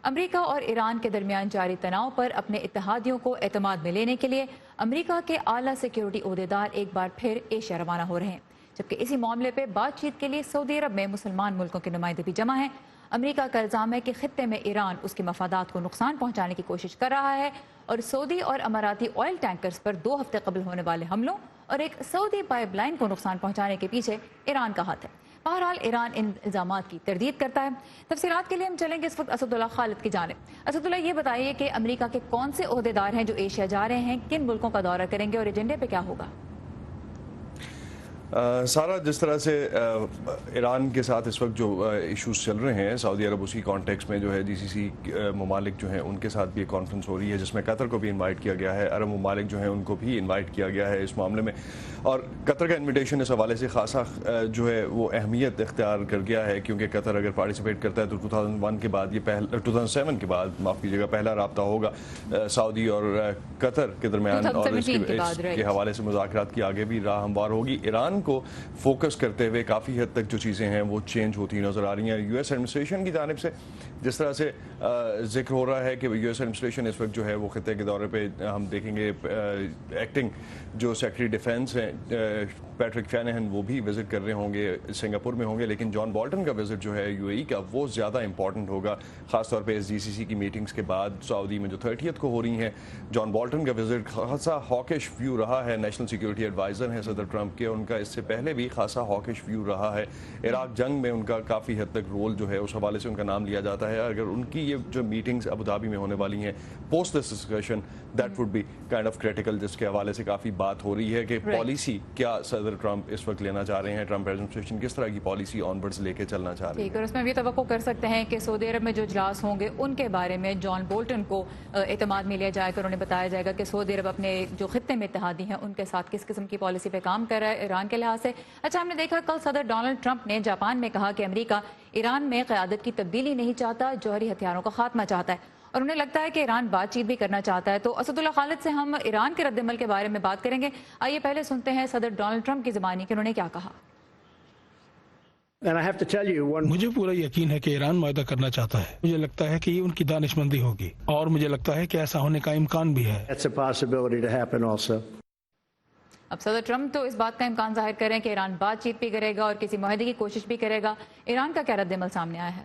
امریکہ اور ایران کے درمیان جاری تناؤ پر اپنے اتحادیوں کو اعتماد میں لینے کے لیے امریکہ کے اعلیٰ سیکیورٹی عہدیدار ایک بار پھر ایشیا روانہ ہو رہے ہیں، جبکہ اسی معاملے پہ بات چیت کے لیے سعودی عرب میں مسلمان ملکوں کے نمائندے بھی جمع ہیں۔ امریکہ کا الزام ہے کہ خطے میں ایران اس کے مفادات کو نقصان پہنچانے کی کوشش کر رہا ہے اور سعودی اور اماراتی آئل ٹینکرز پر 2 ہفتے قبل ہونے والے حملوں اور ایک سعودی پائپ لائن کو نقصان پہنچانے کے پیچھے ایران کا ہاتھ ہے۔ بہرحال ایران ان الزامات کی تردید کرتا ہے۔ تفصیلات کے لیے ہم چلیں گے اس وقت اسد اللہ خالد کی جانب۔ اسد اللہ، یہ بتائیے کہ امریکہ کے کون سے عہدیدار ہیں جو ایشیا جا رہے ہیں، کن ملکوں کا دورہ کریں گے اور ایجنڈے پہ کیا ہوگا؟ سارا، جس طرح سے ایران کے ساتھ اس وقت جو ایشوز چل رہے ہیں، سعودی عرب اسی کانٹیکس میں جو ہے جی سی سی ممالک جو ہیں ان کے ساتھ بھی ایک کانفرنس ہو رہی ہے جس میں قطر کو بھی انوائٹ کیا گیا ہے، عرب ممالک جو ہیں ان کو بھی انوائٹ کیا گیا ہے اس معاملے میں، اور قطر کا انویٹیشن اس حوالے سے خاصا جو ہے وہ اہمیت اختیار کر گیا ہے، کیونکہ قطر اگر پارٹیسپیٹ کرتا ہے تو 2001 کے بعد، یہ 2007 کے بعد معاف کیجیے گا، پہلا رابطہ ہوگا سعودی اور قطر کے درمیان، اور اس کے حوالے سے مذاکرات کی آگے بھی راہ ہموار ہوگی۔ ایران کو فوکس کرتے ہوئے کافی حد تک جو چیزیں ہیں وہ چینج ہوتی نظر آ رہی ہیں یو ایس ایڈمنسٹریشن کی جانب سے۔ جس طرح سے ذکر ہو رہا ہے کہ یو ایس ایڈمنسٹریشن اس وقت جو ہے وہ خطے کے دورے پہ، ہم دیکھیں گے ایکٹنگ جو سیکرٹری ڈیفینس ہیں پیٹرک شینہن، وہ بھی وزٹ کر رہے ہوں گے، سنگاپور میں ہوں گے، لیکن جان بولٹن کا وزٹ جو ہے یو اے ای کا وہ زیادہ امپورٹنٹ ہوگا، خاص طور پہ اس جی سی سی کی میٹنگز کے بعد سعودی میں جو 30 کو ہو رہی ہیں۔ جان بولٹن کا وزٹ خاصا ہاکش ویو رہا ہے، نیشنل سیکیورٹی ایڈوائزر ہیں صدر ٹرمپ کے، ان کا اس سے پہلے بھی خاصا ہاکش ویو رہا ہے۔ عراق جنگ میں ان کا کافی حد تک رول جو ہے اس حوالے سے ان کا نام لیا جاتا ہے۔ اگر ان کی یہ جو میٹنگز ابو ظہبی میں ہونے والی ہیں post this discussion, that would be kind of critical, جس کے حوالے سے کافی بات ہو رہی ہے کہ پالیسی کیا صدر ٹرمپ اس وقت لینا چاہ رہے ہیں، ٹرمپ ایڈمنسٹریشن کس طرح کی پالیسی آن ورڈز لے کے چلنا چاہ رہے ہیں۔ اور اس میں بھی توقع کر سکتے ہیں کہ سعودی عرب میں جو اجلاس ہوں گے ان کے بارے میں جان بولٹن کو اعتماد میں لیا جائے گا، انہیں بتایا جائے گا کہ سعودی عرب اپنے جو خطے میں اتحادی ہیں ان کے ساتھ کس قسم کی پالیسی پہ کام کر رہا ہے ایران کے لحاظ سے۔ اچھا، ہم نے دیکھا کل صدر ڈونلڈ ٹرمپ نے جاپان میں کہا کہ امریکہ ایران میں قیادت کی تبدیلی نہیں چاہتا، جوہری ہتھیاروں کا خاتمہ چاہتا ہے، اور انہیں لگتا ہے کہ ایران بات چیت بھی کرنا چاہتا ہے۔ تو اسد اللہ خالد سے ہم ایران کے رد عمل کے بارے میں بات کریں گے۔ آئیے پہلے سنتے ہیں صدر ڈونلڈ ٹرمپ کی زبانی کہ انہوں نے کیا کہا۔ مجھے پورا یقین ہے کہ ایران معاہدہ کرنا چاہتا ہے، مجھے لگتا ہے کہ یہ ان کی دانش مندی ہوگی، اور مجھے لگتا ہے کہ ایسا ہونے کا امکان بھی ہے۔ اب صدر ٹرمپ تو اس بات کا امکان ظاہر کریں کہ ایران بات چیت بھی کرے گا اور کسی معاہدے کی کوشش بھی کرے گا، ایران کا کیا رد عمل سامنے آیا ہے؟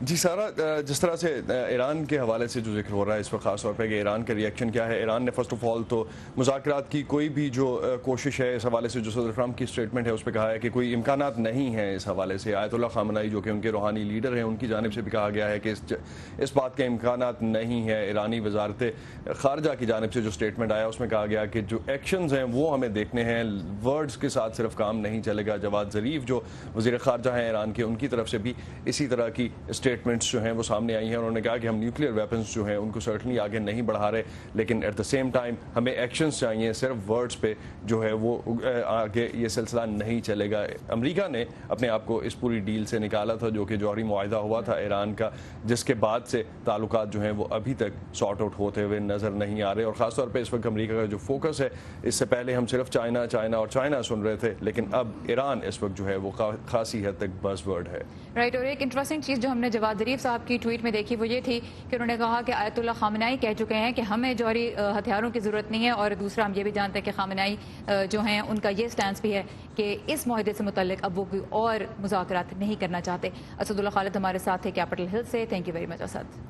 جی سارا، جس طرح سے ایران کے حوالے سے جو ذکر ہو رہا ہے اس وقت، خاص طور پہ کہ ایران کا ریئیکشن کیا ہے، ایران نے فرسٹ آف آل تو مذاکرات کی کوئی بھی جو کوشش ہے اس حوالے سے، جو صدر ٹرمپ کی اسٹیٹمنٹ ہے اس پہ کہا ہے کہ کوئی امکانات نہیں ہیں اس حوالے سے۔ آیت اللہ خامنئی جو کہ ان کے روحانی لیڈر ہیں، ان کی جانب سے بھی کہا گیا ہے کہ اس بات کے امکانات نہیں ہے۔ ایرانی وزارت خارجہ کی جانب سے جو اسٹیٹمنٹ آیا اس میں کہا گیا کہ جو ایکشنز ہیں وہ ہمیں دیکھنے ہیں، ورڈز کے ساتھ صرف کام نہیں چلے گا۔ جواد ظریف جو وزیر خارجہ ہیں ایران کے، ان کی طرف سے بھی اسی طرح کی اسٹیٹمنٹس جو ہیں وہ سامنے آئی ہیں، انہوں نے کہا کہ ہم نیوکلیئر ویپنز جو ہیں ان کو سرٹنلی آگے نہیں بڑھا رہے، لیکن ایٹ دا سیم ٹائم ہمیں ایکشنز چاہیے، صرف ورڈز پہ جو ہے وہ آگے یہ سلسلہ نہیں چلے گا۔ امریکہ نے اپنے آپ کو اس پوری ڈیل سے نکالا تھا جو کہ جوہری معاہدہ ہوا تھا ایران کا، جس کے بعد سے تعلقات جو ہیں وہ ابھی تک سارٹ آؤٹ ہوتے ہوئے نظر نہیں آ رہے، اور خاص طور پہ اس وقت امریکہ کا جو فوکس ہے، اس سے پہلے ہم صرف چائنا اور چائنا سن رہے تھے، لیکن اب ایران اس وقت جو ہے وہ خاصی حد تک بز ورڈ ہے۔ رائٹ، اور ایک انٹرسٹنگ چیز جو ہم نے جواد ظریف صاحب کی ٹویٹ میں دیکھی وہ یہ تھی کہ انہوں نے کہا کہ آیت اللہ خامنئی کہہ چکے ہیں کہ ہمیں جوہری ہتھیاروں کی ضرورت نہیں ہے، اور دوسرا ہم یہ بھی جانتے ہیں کہ خامنئی جو ہیں ان کا یہ سٹینس بھی ہے کہ اس معاہدے سے متعلق اب وہ کوئی اور مذاکرات نہیں کرنا چاہتے۔ اسد اللہ خالد ہمارے ساتھ تھے کیپٹل ہل سے، thank you very much Asad.